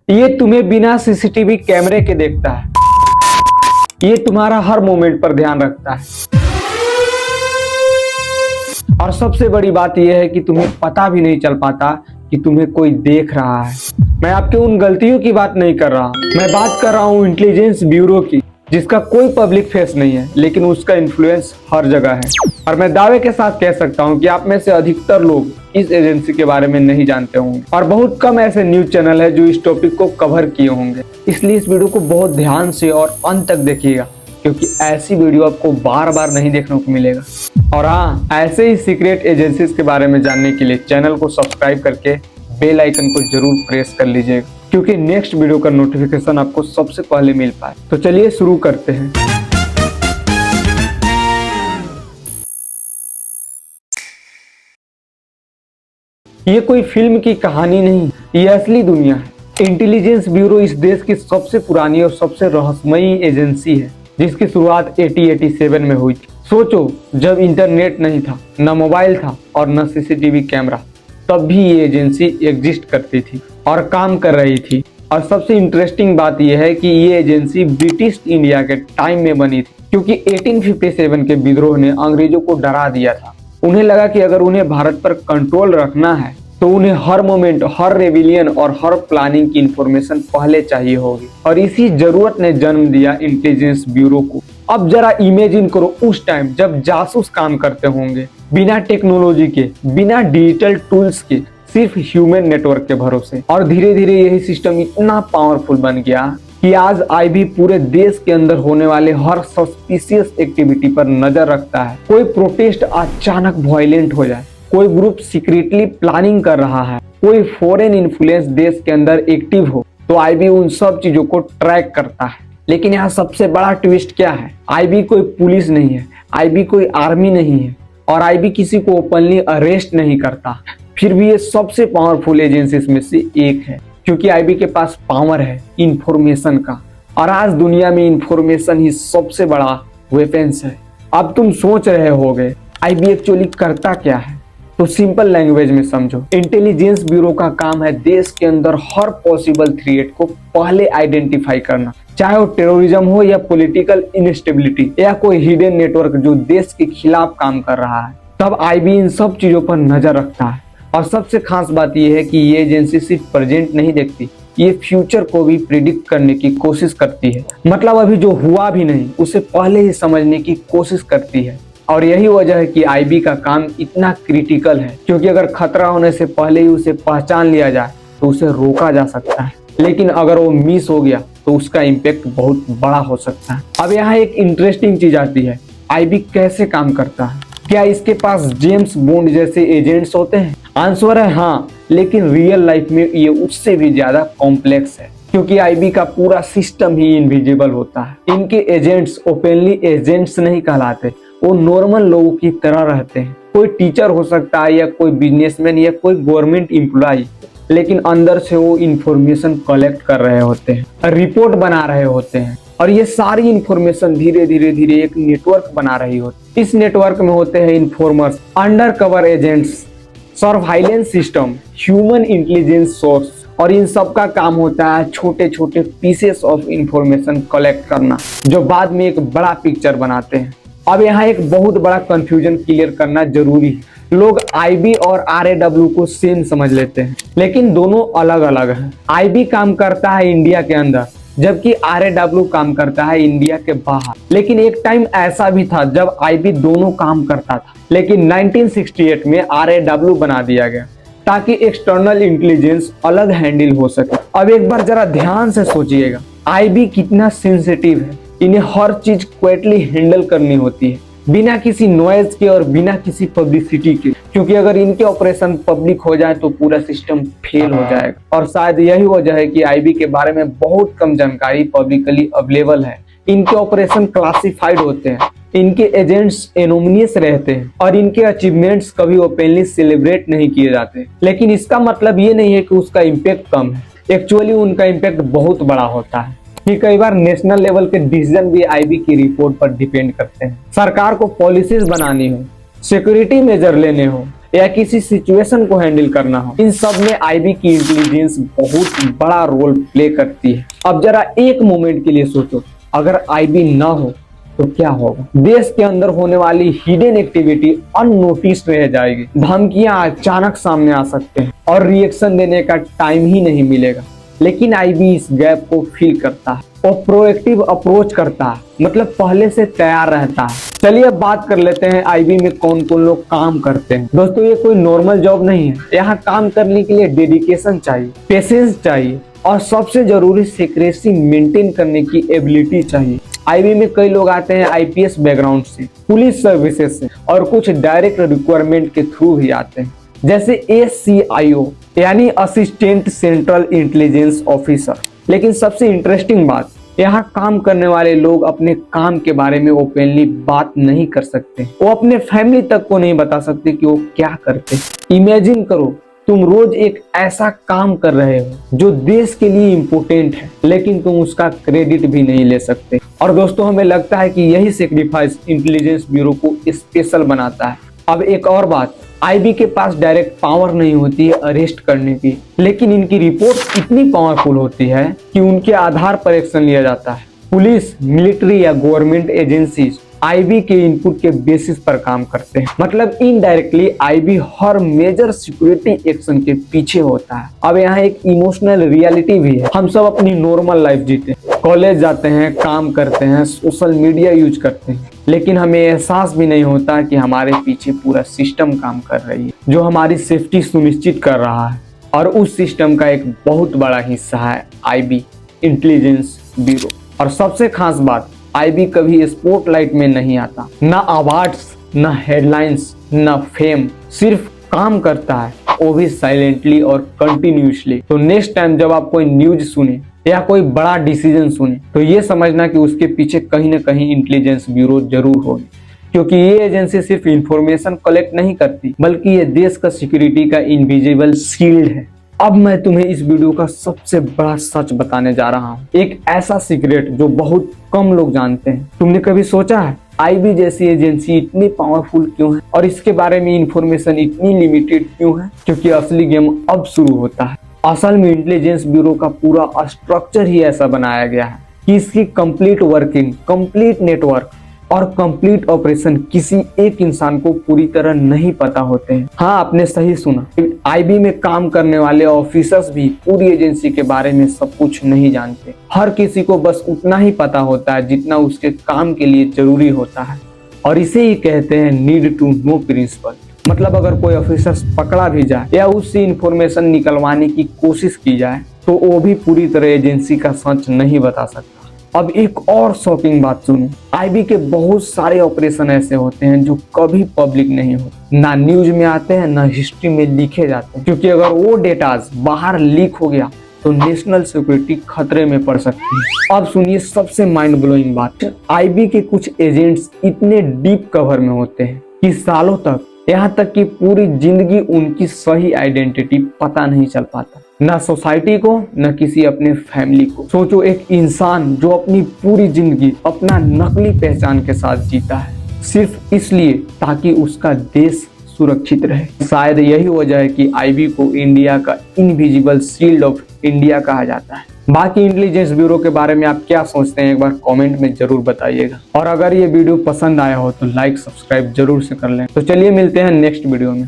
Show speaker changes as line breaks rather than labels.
ये तुम्हें बिना सीसीटीवी कैमरे के देखता है। ये तुम्हारा हर मोमेंट पर ध्यान रखता है। और सबसे बड़ी बात यह है कि तुम्हें पता भी नहीं चल पाता कि तुम्हें कोई देख रहा है। मैं आपके उन गलतियों की बात नहीं कर रहा, मैं बात कर रहा हूँ इंटेलिजेंस ब्यूरो की, जिसका कोई पब्लिक फेस नहीं है लेकिन उसका इन्फ्लुएंस हर जगह है। और मैं दावे के साथ कह सकता हूँ कि आप में से अधिकतर लोग इस एजेंसी के बारे में नहीं जानते होंगे और बहुत कम ऐसे न्यूज चैनल है जो इस टॉपिक को कवर किए होंगे। इसलिए इस वीडियो को बहुत ध्यान से और अंत तक देखिएगा, क्योंकि ऐसी वीडियो आपको बार बार नहीं देखने को मिलेगा। और हाँ, ऐसे ही सीक्रेट एजेंसीज के बारे में जानने के लिए चैनल को सब्सक्राइब करके बेल आइकन को जरूर प्रेस कर लीजिएगा, क्योंकि नेक्स्ट वीडियो का नोटिफिकेशन आपको सबसे पहले मिल पाए। तो चलिए शुरू करते हैं। ये कोई फिल्म की कहानी नहीं, ये असली दुनिया है। इंटेलिजेंस ब्यूरो इस देश की सबसे पुरानी और सबसे रहस्यमयी एजेंसी है, जिसकी शुरुआत 1887 में हुई थी। सोचो, जब इंटरनेट नहीं था, न मोबाइल था और न सीसीटीवी कैमरा, तब भी ये एजेंसी एग्जिस्ट करती थी और काम कर रही थी। और सबसे इंटरेस्टिंग बात यह है कि ये एजेंसी ब्रिटिश इंडिया के टाइम में बनी थी, क्योंकि 1857 के विद्रोह ने अंग्रेजों को डरा दिया था। उन्हें लगा कि अगर उन्हें भारत पर कंट्रोल रखना है तो उन्हें हर मोमेंट, हर रेविलियन और हर प्लानिंग की इंफॉर्मेशन पहले चाहिए होगी। और इसी जरूरत ने जन्म दिया इंटेलिजेंस ब्यूरो को। अब जरा इमेजिन करो उस टाइम जब जासूस काम करते होंगे, बिना टेक्नोलॉजी के, बिना डिजिटल टूल्स के, सिर्फ ह्यूमन नेटवर्क के भरोसे। और धीरे धीरे यही सिस्टम इतना पावरफुल बन गया कि आज आईबी पूरे देश के अंदर होने वाले हर सस्पिशियस एक्टिविटी पर नजर रखता है। कोई प्रोटेस्ट अचानक वायलेंट हो जाए, कोई ग्रुप सीक्रेटली प्लानिंग कर रहा है, कोई फॉरेन इन्फ्लुएंस देश के अंदर एक्टिव हो, तो आईबी उन सब चीजों को ट्रैक करता है। लेकिन यहाँ सबसे बड़ा ट्विस्ट क्या है? आईबी कोई पुलिस नहीं है, आईबी कोई आर्मी नहीं है और आईबी किसी को ओपनली अरेस्ट नहीं करता। फिर भी ये सबसे पावरफुल एजेंसीज में से एक है, क्योंकि आईबी के पास पावर है इंफॉर्मेशन का। और आज दुनिया में इंफॉर्मेशन ही सबसे बड़ा वेपन्स है। अब तुम सोच रहे होगे आईबी एक्चुअली करता क्या है, तो सिंपल लैंग्वेज में समझो। इंटेलिजेंस ब्यूरो का काम है देश के अंदर हर पॉसिबल थ्रेट को पहले आइडेंटिफाई करना, चाहे वो टेररिज्म हो या पॉलिटिकल इनस्टेबिलिटी या कोई हिडन नेटवर्क जो देश के खिलाफ काम कर रहा है। तब आईबी इन सब चीजों पर नजर रखता है। और सबसे खास बात यह है कि ये एजेंसी सिर्फ प्रेजेंट नहीं देखती, ये फ्यूचर को भी प्रिडिक्ट करने की कोशिश करती है। मतलब अभी जो हुआ भी नहीं उसे पहले ही समझने की कोशिश करती है। और यही वजह है कि आईबी का काम इतना क्रिटिकल है, क्योंकि अगर खतरा होने से पहले ही उसे पहचान लिया जाए तो उसे रोका जा सकता है। लेकिन अगर वो मिस हो गया तो उसका इम्पैक्ट बहुत बड़ा हो सकता है। अब यहाँ एक इंटरेस्टिंग चीज आती है, आईबी कैसे काम करता है? क्या इसके पास जेम्स बॉन्ड जैसे एजेंट्स होते हैं? आंसर है हाँ, लेकिन रियल लाइफ में ये उससे भी ज्यादा कॉम्प्लेक्स है, क्योंकि आईबी का पूरा सिस्टम ही इनविजिबल होता है। इनके एजेंट्स ओपनली एजेंट्स नहीं कहलाते, वो नॉर्मल लोगों की तरह रहते हैं। कोई टीचर हो सकता है या कोई बिजनेसमैन या कोई गवर्नमेंट एम्प्लॉय, लेकिन अंदर से वो इंफॉर्मेशन कलेक्ट कर रहे होते हैं, रिपोर्ट बना रहे होते हैं। और ये सारी इंफॉर्मेशन धीरे धीरे एक नेटवर्क बना रही होती है। इस नेटवर्क में होते हैं informers, under cover agents, surveillance system, human intelligence source. और इन सब का काम होता है छोटे छोटे पीसेस ऑफ इंफॉर्मेशन कलेक्ट करना, जो बाद में एक बड़ा पिक्चर बनाते हैं। अब यहाँ एक बहुत बड़ा कंफ्यूजन क्लियर करना जरूरी है। लोग आईबी और आरएडब्ल्यू को सेम समझ लेते हैं, लेकिन दोनों अलग अलग हैं। आईबी काम करता है इंडिया के अंदर, जबकि आरएडब्ल्यू काम करता है इंडिया के बाहर। लेकिन एक टाइम ऐसा भी था जब आईबी दोनों काम करता था, लेकिन 1968 में आरएडब्ल्यू बना दिया गया ताकि एक्सटर्नल इंटेलिजेंस अलग हैंडल हो सके। अब एक बार जरा ध्यान से सोचिएगा, आईबी कितना सेंसिटिव है। इन्हें हर चीज क्विकली हैंडल करनी होती है, बिना किसी नॉइज के और बिना किसी पब्लिसिटी के, क्योंकि अगर इनके ऑपरेशन पब्लिक हो जाए तो पूरा सिस्टम फेल हो जाएगा। और शायद यही वजह है कि आईबी के बारे में बहुत कम जानकारी पब्लिकली अवेलेबल है। इनके ऑपरेशन क्लासिफाइड होते हैं, इनके एजेंट्स एनोनिमस रहते हैं और इनके अचीवमेंट्स कभी ओपनली सेलिब्रेट नहीं किए जाते। लेकिन इसका मतलब ये नहीं है कि उसका इम्पैक्ट कम है, एक्चुअली उनका इम्पैक्ट बहुत बड़ा होता है। कि कई बार नेशनल लेवल के डिसीजन भी आईबी की रिपोर्ट पर डिपेंड करते हैं। सरकार को पॉलिसीज बनानी हो, सिक्योरिटी मेजर लेने हो या किसी सिचुएशन को हैंडल करना हो, इन सब में आईबी की इंटेलिजेंस बहुत बड़ा रोल प्ले करती है। अब जरा एक मोमेंट के लिए सोचो, अगर आईबी ना हो तो क्या होगा? देश के अंदर होने वाली हिडन एक्टिविटी अननोटिस रह जाएगी, धमकियां अचानक सामने आ सकते हैं और रिएक्शन देने का टाइम ही नहीं मिलेगा। लेकिन आईबी इस गैप को फील करता है और प्रोएक्टिव अप्रोच करता है, मतलब पहले से तैयार रहता है। चलिए अब बात कर लेते हैं आईबी में कौन कौन लोग काम करते हैं। दोस्तों, ये कोई नॉर्मल जॉब नहीं है। यहाँ काम करने के लिए डेडिकेशन चाहिए, पेशेंस चाहिए और सबसे जरूरी सीक्रेसी मेंटेन करने की एबिलिटी चाहिए। आईबी में कई लोग आते हैं आईपीएस बैकग्राउंड से, पुलिस सर्विसेज से और कुछ डायरेक्ट रिक्वायरमेंट के थ्रू भी आते हैं, जैसे ACIO यानी असिस्टेंट सेंट्रल इंटेलिजेंस ऑफिसर। लेकिन सबसे इंटरेस्टिंग बात, यहाँ काम करने वाले लोग अपने काम के बारे में ओपनली बात नहीं कर सकते। वो अपने फैमिली तक को नहीं बता सकते कि वो क्या करते। इमेजिन करो, तुम रोज एक ऐसा काम कर रहे हो जो देश के लिए इम्पोर्टेंट है, लेकिन तुम उसका क्रेडिट भी नहीं ले सकते। और दोस्तों, हमें लगता है कि यही सेक्रीफाइस इंटेलिजेंस ब्यूरो को स्पेशल बनाता है। अब एक और बात, आईबी के पास डायरेक्ट पावर नहीं होती है अरेस्ट करने की, लेकिन इनकी रिपोर्ट इतनी पावरफुल होती है कि उनके आधार पर एक्शन लिया जाता है। पुलिस, मिलिट्री या गवर्नमेंट एजेंसीज आईबी के इनपुट के बेसिस पर काम करते हैं, मतलब इनडायरेक्टली आईबी हर मेजर सिक्योरिटी एक्शन के पीछे होता है। अब यहाँ एक इमोशनल रियलिटी भी है। हम सब अपनी नॉर्मल लाइफ जीते हैं, कॉलेज जाते हैं, काम करते हैं, सोशल मीडिया यूज करते हैं, लेकिन हमें एहसास भी नहीं होता कि हमारे पीछे पूरा सिस्टम काम कर रही है जो हमारी सेफ्टी सुनिश्चित कर रहा है। और उस सिस्टम का एक बहुत बड़ा हिस्सा है आईबी इंटेलिजेंस ब्यूरो। और सबसे खास बात, आईबी कभी स्पॉटलाइट में नहीं आता, ना अवार्ड्स, ना हेडलाइंस, ना फेम, सिर्फ काम करता है, वो भी साइलेंटली और कंटिन्यूसली। तो नेक्स्ट टाइम जब आप कोई न्यूज सुने या कोई बड़ा डिसीजन सुने, तो ये समझना कि उसके पीछे कहीं ना कहीं इंटेलिजेंस ब्यूरो जरूर होगी, क्योंकि ये एजेंसी सिर्फ इंफॉर्मेशन कलेक्ट नहीं करती, बल्कि ये देश का सिक्योरिटी का इनविजिबल शील्ड है। अब मैं तुम्हें इस वीडियो का सबसे बड़ा सच बताने जा रहा हूँ, एक ऐसा सीक्रेट जो बहुत कम लोग जानते हैं। तुमने कभी सोचा है आईबी जैसी एजेंसी इतनी पावरफुल क्यों है और इसके बारे में इंफॉर्मेशन इतनी लिमिटेड क्यों है? क्योंकि असली गेम अब शुरू होता है। असल में इंटेलिजेंस ब्यूरो का पूरा स्ट्रक्चर ही ऐसा बनाया गया है कि इसकी कंप्लीट वर्किंग, कंप्लीट नेटवर्क और कंप्लीट ऑपरेशन किसी एक इंसान को पूरी तरह नहीं पता होते हैं। हाँ, आपने सही सुना, आईबी में काम करने वाले ऑफिसर्स भी पूरी एजेंसी के बारे में सब कुछ नहीं जानते। हर किसी को बस उतना ही पता होता है जितना उसके काम के लिए जरूरी होता है, और इसे ही कहते हैं नीड टू नो प्रिंसिपल। मतलब अगर कोई ऑफिसर पकड़ा भी जाए या उससे इंफॉर्मेशन निकलवाने की कोशिश की जाए, तो वो भी पूरी तरह एजेंसी का सच नहीं बता सकता। अब एक और शॉकिंग बात सुनो, आईबी के बहुत सारे ऑपरेशन ऐसे होते हैं जो कभी पब्लिक नहीं होते, ना न्यूज में आते हैं, ना हिस्ट्री में लिखे जाते हैं, क्योंकि अगर वो डेटाज बाहर लीक हो गया तो नेशनल सिक्योरिटी खतरे में पड़ सकती है। अब सुनिए सबसे माइंड ब्लोइंग बात, आईबी के कुछ एजेंट्स इतने डीप कवर में होते हैं कि सालों तक, यहाँ तक कि पूरी जिंदगी उनकी सही आइडेंटिटी पता नहीं चल पाता, ना सोसाइटी को, ना किसी अपने फैमिली को। सोचो, एक इंसान जो अपनी पूरी जिंदगी अपना नकली पहचान के साथ जीता है, सिर्फ इसलिए ताकि उसका देश सुरक्षित रहे। शायद यही वजह है कि आईबी को इंडिया का इनविजिबल शील्ड ऑफ इंडिया कहा जाता है। बाकी इंटेलिजेंस ब्यूरो के बारे में आप क्या सोचते हैं, एक बार कमेंट में जरूर बताइएगा। और अगर ये वीडियो पसंद आया हो तो लाइक सब्सक्राइब जरूर से कर लें। तो चलिए मिलते हैं नेक्स्ट वीडियो में।